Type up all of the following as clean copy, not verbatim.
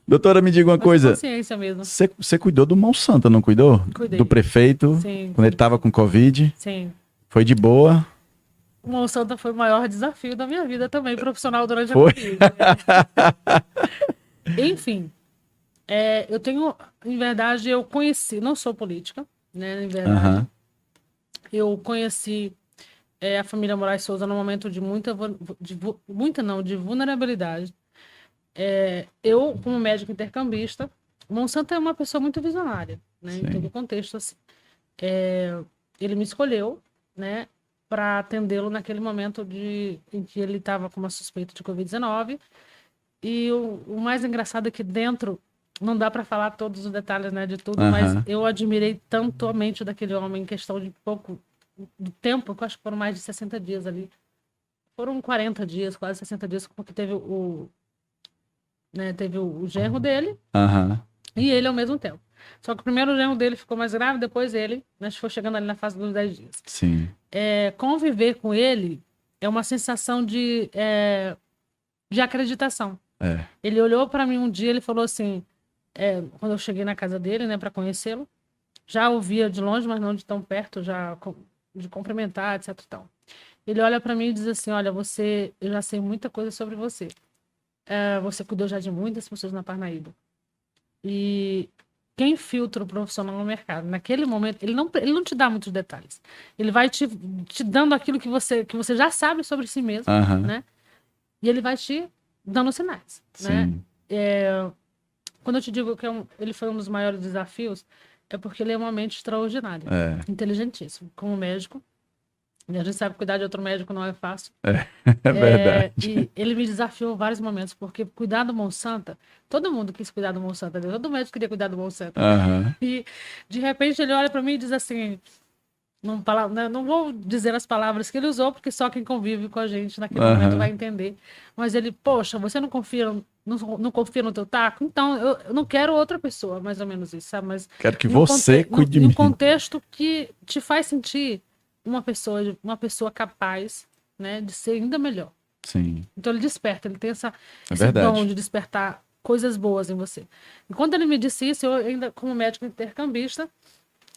Doutora, me diga uma Mas coisa. consciência mesmo. Você cuidou do Monsanto, não cuidou? Cuidei. Do prefeito, Sim, quando ele tava com Covid. sim. Foi de boa? O Monsanto foi o maior desafio da minha vida também, profissional durante a Foi? Covid. Enfim, eu tenho, em verdade, eu conheci, não sou política, né, em verdade. Aham. Eu conheci a família Moraes Souza num momento de de vulnerabilidade. Eu, como médico intercambista, o Monsanto é uma pessoa muito visionária, né, em todo o Sim. contexto, assim. Ele me escolheu, né, para atendê-lo naquele momento em que ele estava com uma suspeita de Covid-19. E o mais engraçado é que dentro, não dá para falar todos os detalhes, né, de tudo, mas Aham. eu admirei tanto a mente daquele homem em questão de pouco do tempo, que eu acho que foram mais de 60 dias ali. Foram 40 dias, quase 60 dias, porque teve o genro dele Aham. e ele ao mesmo tempo. Só que primeiro o genro dele ficou mais grave, depois ele, né, foi chegando ali na fase dos 10 dias. Sim. Conviver com ele é uma sensação de acreditação. É. Ele olhou para mim um dia, ele falou assim, quando eu cheguei na casa dele, né, para conhecê-lo, já ouvia de longe, mas não de tão perto, de cumprimentar, etc. e tal. Ele olha para mim e diz assim, olha, eu já sei muita coisa sobre você. Você cuidou já de muitas pessoas na Parnaíba. E quem filtra o profissional no mercado? Naquele momento, ele não te dá muitos detalhes. Ele vai te dando aquilo que você já sabe sobre si mesmo, Aham. né? E ele vai te dando sinais, né? Sim. Quando eu te digo que ele foi um dos maiores desafios, é porque ele é uma mente extraordinária, É. inteligentíssimo, como médico. E a gente sabe que cuidar de outro médico não é fácil. É. É verdade. E ele me desafiou em vários momentos, porque cuidar do Monsanto, todo mundo quis cuidar do Monsanto, né? Todo médico queria cuidar do Monsanto. Aham. E de repente ele olha para mim e diz assim, não vou dizer as palavras que ele usou, porque só quem convive com a gente naquele momento vai Aham. entender. Mas ele, poxa, você não confia no teu taco? Então eu não quero outra pessoa, mais ou menos isso, sabe? Mas Quero que você cuide de em um mim. contexto que te faz sentir uma pessoa capaz, né, de ser ainda melhor. Sim. Então ele desperta, ele tem É esse dom verdade. de despertar coisas boas em você. E quando ele me disse isso, eu ainda, como médico intercambista,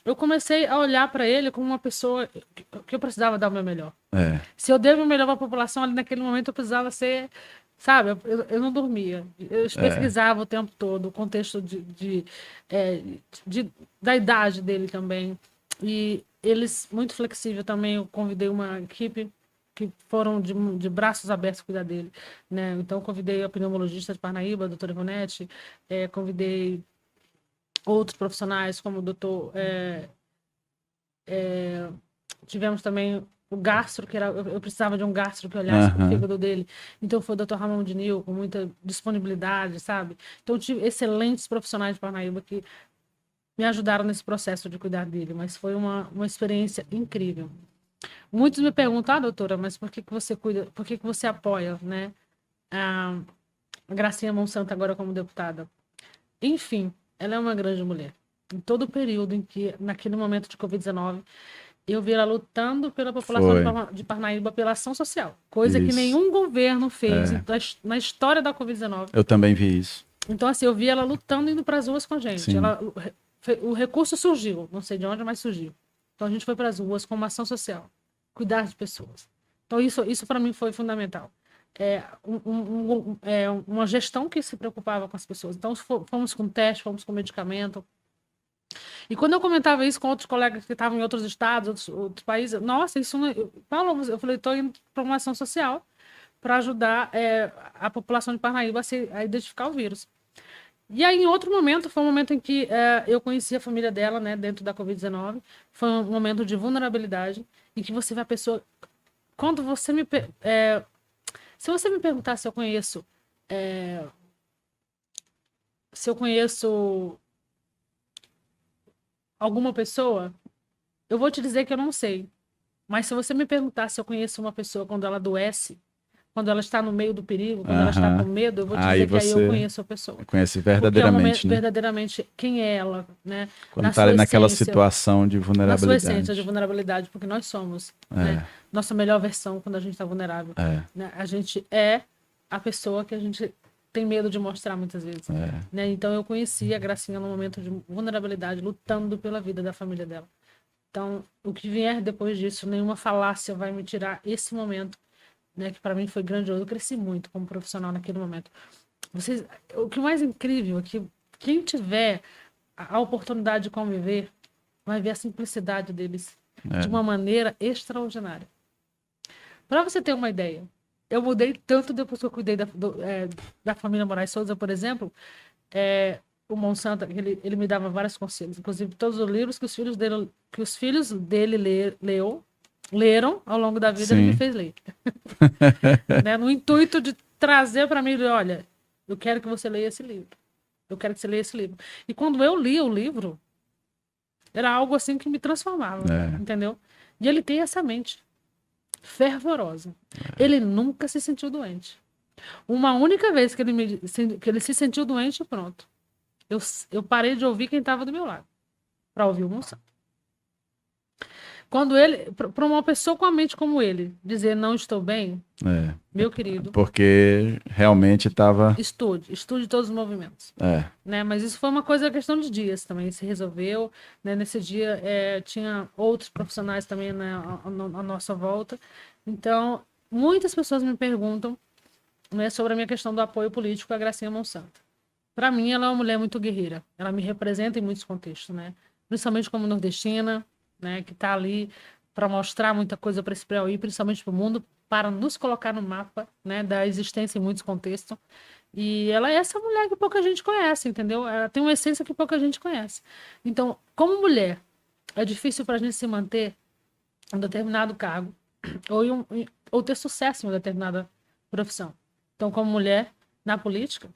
eu comecei a olhar para ele como uma pessoa que eu precisava dar o meu melhor. É. Se eu dei o meu melhor para a população, ali naquele momento eu precisava ser, sabe, eu não dormia. Eu É. pesquisava o tempo todo, o contexto é, da idade dele também. E eles, muito flexível também, eu convidei uma equipe que foram de braços abertos cuidar dele, né? Então, eu convidei a pneumologista de Parnaíba, a doutora Ivonete, convidei outros profissionais, como o doutor... tivemos também o gastro, eu precisava de um gastro que olhasse para o Aham. fígado dele. Então, foi o doutor Ramon Dinil, com muita disponibilidade, sabe? Então, eu tive excelentes profissionais de Parnaíba que me ajudaram nesse processo de cuidar dele, mas foi uma experiência incrível. Muitos me perguntam, doutora, mas por que você cuida, por que você apoia, né, a Gracinha Monsanto agora como deputada? Enfim, ela é uma grande mulher. Em todo o período em que, naquele momento de Covid-19, eu vi ela lutando pela população Foi. de Parnaíba, pela ação social, coisa que Isso. nenhum governo fez É. na história da Covid-19. Eu também vi isso. Então, assim, eu vi ela lutando, indo para as ruas com a gente. Sim. O recurso surgiu, não sei de onde, mas surgiu. Então, a gente foi para as ruas com uma ação social, cuidar de pessoas. Então, isso para mim foi fundamental. Uma gestão que se preocupava com as pessoas. Então, fomos com teste, fomos com medicamento. E quando eu comentava isso com outros colegas que estavam em outros estados, outros países, nossa, isso não... Paulo, eu falei, estou indo para uma ação social para ajudar a população de Parnaíba a identificar o vírus. E aí, em outro momento, foi um momento em que eu conheci a família dela, né, dentro da Covid-19. Foi um momento de vulnerabilidade, em que você vê a pessoa... Quando você se você me perguntar se eu conheço... se eu conheço alguma pessoa, eu vou te dizer que eu não sei. Mas se você me perguntar se eu conheço uma pessoa quando ela adoece, quando ela está no meio do perigo, quando ela está com Aham. medo, eu vou te Aí dizer que aí eu você conheço a pessoa. conhece Porque é um momento verdadeiramente, né? verdadeiramente quem é ela, né? Quando Na tá ali sua naquela essência, situação de na sua essência de vulnerabilidade. vulnerabilidade, porque nós somos, né? É. Nossa melhor versão quando a gente está vulnerável. É. Né? A gente é a pessoa que a gente tem medo de mostrar muitas vezes. É. Né? Então eu conheci a Gracinha num momento de vulnerabilidade, lutando pela vida da família dela. Então, o que vier depois disso, nenhuma falácia vai me tirar esse momento, né, que para mim foi grandioso. Eu cresci muito como profissional naquele momento. Vocês, o que mais incrível é que quem tiver a oportunidade de conviver vai ver a simplicidade deles de uma maneira extraordinária. Para você ter uma ideia, eu mudei tanto depois que eu cuidei da família Moraes Souza, por exemplo, o Monsanto, ele me dava vários conselhos, inclusive todos os livros que os filhos dele leram ao longo da vida. Sim. Ele me fez ler. Né? No intuito de trazer para mim, olha, eu quero que você leia esse livro. Eu quero que você leia esse livro. E quando eu li o livro, era algo assim que me transformava, entendeu? E ele tem essa mente fervorosa. Ele nunca se sentiu doente. Uma única vez que ele se sentiu doente, pronto. Eu parei de ouvir quem estava do meu lado para ouvir o Monsanto. Quando para uma pessoa com a mente como ele, dizer não estou bem, meu querido. Porque realmente estava. Estude todos os movimentos. Né? Mas isso foi uma questão de dias também. Se resolveu. Né? Nesse dia tinha outros profissionais também, né, à nossa volta. Então, muitas pessoas me perguntam, né, sobre a minha questão do apoio político à Gracinha Monsanto. Para mim, ela é uma mulher muito guerreira. Ela me representa em muitos contextos, né? Principalmente como nordestina, né, que está ali para mostrar muita coisa para esse Piauí, principalmente para o mundo, para nos colocar no mapa, né, da existência em muitos contextos. E ela é essa mulher que pouca gente conhece, entendeu? Ela tem uma essência que pouca gente conhece. Então, como mulher, é difícil para a gente se manter em um determinado cargo ou ter sucesso em uma determinada profissão. Então, como mulher, na política,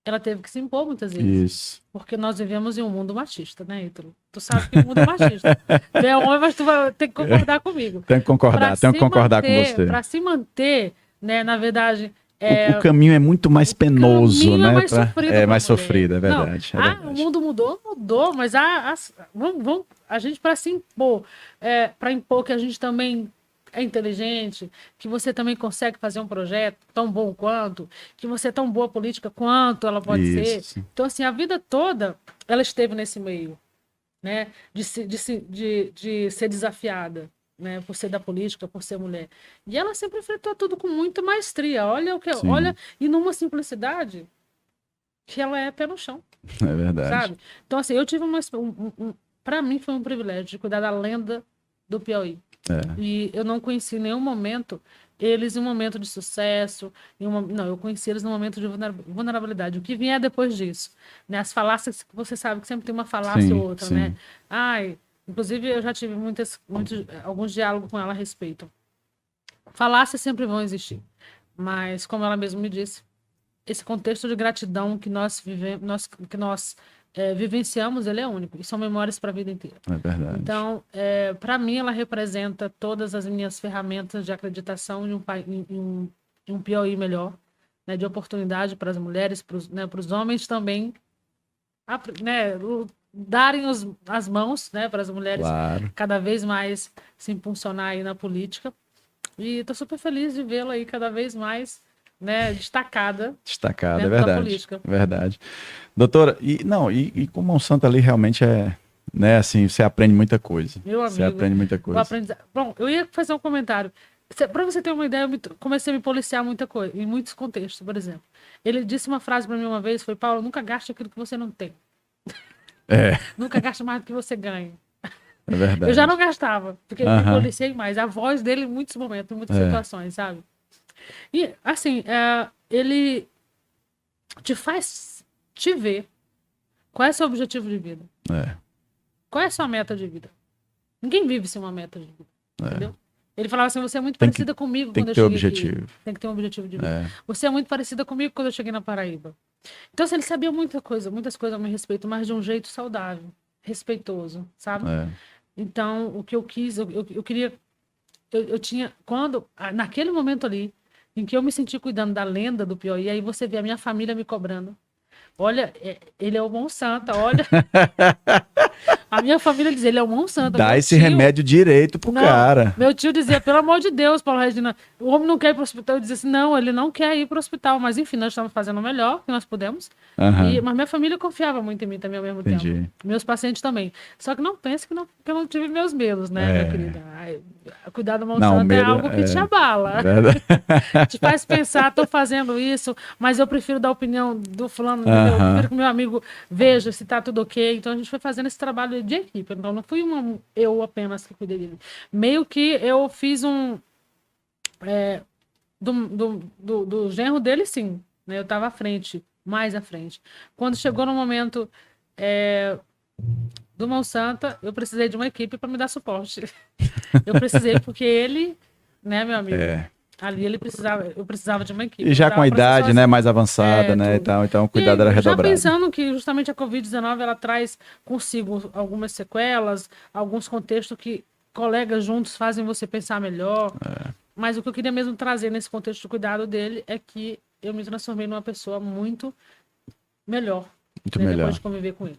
ela teve que se impor muitas vezes. Isso. Porque nós vivemos em um mundo machista, né, Ítalo? Tu sabe que o mundo é machista. Tu é homem, mas tu vai ter que concordar comigo. Tenho que concordar com você. Para se manter, né, na verdade... O caminho é muito mais penoso, né? É mais sofrido, é verdade. Não, o mundo mudou, mas a gente, para se impor, para impor que a gente também é inteligente, que você também consegue fazer um projeto tão bom quanto, que você é tão boa política quanto ela pode ser. Então, assim, a vida toda ela esteve nesse meio, né? De ser desafiada, né? Por ser da política, por ser mulher. E ela sempre enfrentou tudo com muita maestria. Olha e numa simplicidade que ela é pé no chão. É verdade. Sabe? Então, assim, eu tive para mim foi um privilégio de cuidar da lenda do Piauí. E eu não conheci em nenhum momento eles em um momento de sucesso. Não, eu conheci eles num momento de vulnerabilidade. O que vier depois disso? Né? As falácias, que você sabe que sempre tem uma falácia ou outra, né? Inclusive, eu já tive alguns diálogos com ela a respeito. Falácias sempre vão existir. Mas, como ela mesma me disse, esse contexto de gratidão que nós vivenciamos, ele é único. E são memórias para a vida inteira. É verdade. Então, para mim, ela representa todas as minhas ferramentas de acreditação em um Piauí melhor, né, de oportunidade para as mulheres, para os homens também, né, darem as mãos, né, para as mulheres cada vez mais se impulsionar aí na política. E estou super feliz de vê-la aí cada vez mais, né, destacada, é verdade, da política. Verdade. Doutora, e com o Monsanto ali realmente né, assim, você aprende muita coisa. Meu amigo, você aprende muita coisa. Bom, eu ia fazer um comentário. Para você ter uma ideia, eu comecei a me policiar muita coisa, em muitos contextos, por exemplo. Ele disse uma frase para mim uma vez, foi: Paulo, nunca gaste aquilo que você não tem. Nunca gaste mais do que você ganha. É verdade. Eu já não gastava, porque eu me policiei mais. A voz dele em muitos momentos, em muitas situações, sabe? E, assim, ele te faz te ver qual é o seu objetivo de vida. Qual é a sua meta de vida? Ninguém vive sem uma meta de vida, entendeu? Ele falava assim: você é muito parecida comigo quando eu cheguei aqui. Tem que ter um objetivo de vida. Você é muito parecida comigo quando eu cheguei na Paraíba. Então, assim, ele sabia muitas coisas a meu respeito, mas de um jeito saudável, respeitoso, sabe? Então, o que eu quis, eu queria... Eu tinha... Naquele momento ali, em que eu me senti cuidando da lenda do Piauí, aí você vê a minha família me cobrando. olha, ele é o Monsanto, olha. A minha família dizia, ele é o Monsanto. Dá esse remédio direito pro cara. Meu tio dizia, pelo amor de Deus, Paulo Regina, o homem não quer ir para o hospital. Eu dizia assim, não, ele não quer ir para o hospital. Mas enfim, nós estamos fazendo o melhor que nós pudemos. Mas minha família confiava muito em mim também ao mesmo tempo. Meus pacientes também. Só que não pense que eu não tive meus medos, né, minha querida? Cuidar do Monsanto é algo que te abala. Te faz pensar, estou fazendo isso, mas eu prefiro dar a opinião do fulano, eu prefiro que meu amigo veja se está tudo ok. Então a gente foi fazendo esse trabalho de equipe. Então não fui eu apenas que cuidei dele. Meio que eu fiz do genro dele, sim. Né? Eu estava à frente, mais à frente. Quando chegou no momento do Monsanto, eu precisei de uma equipe para me dar suporte. Eu precisei porque ele, né, meu amigo? Ali eu precisava de uma equipe. E já com a idade, né, mais avançada, né, então o cuidado era redobrado. Já pensando que justamente a Covid-19 ela traz consigo algumas sequelas, alguns contextos que colegas juntos fazem você pensar melhor. Mas o que eu queria mesmo trazer nesse contexto de cuidado dele é que eu me transformei numa pessoa muito melhor. Muito melhor. Depois de conviver com eles.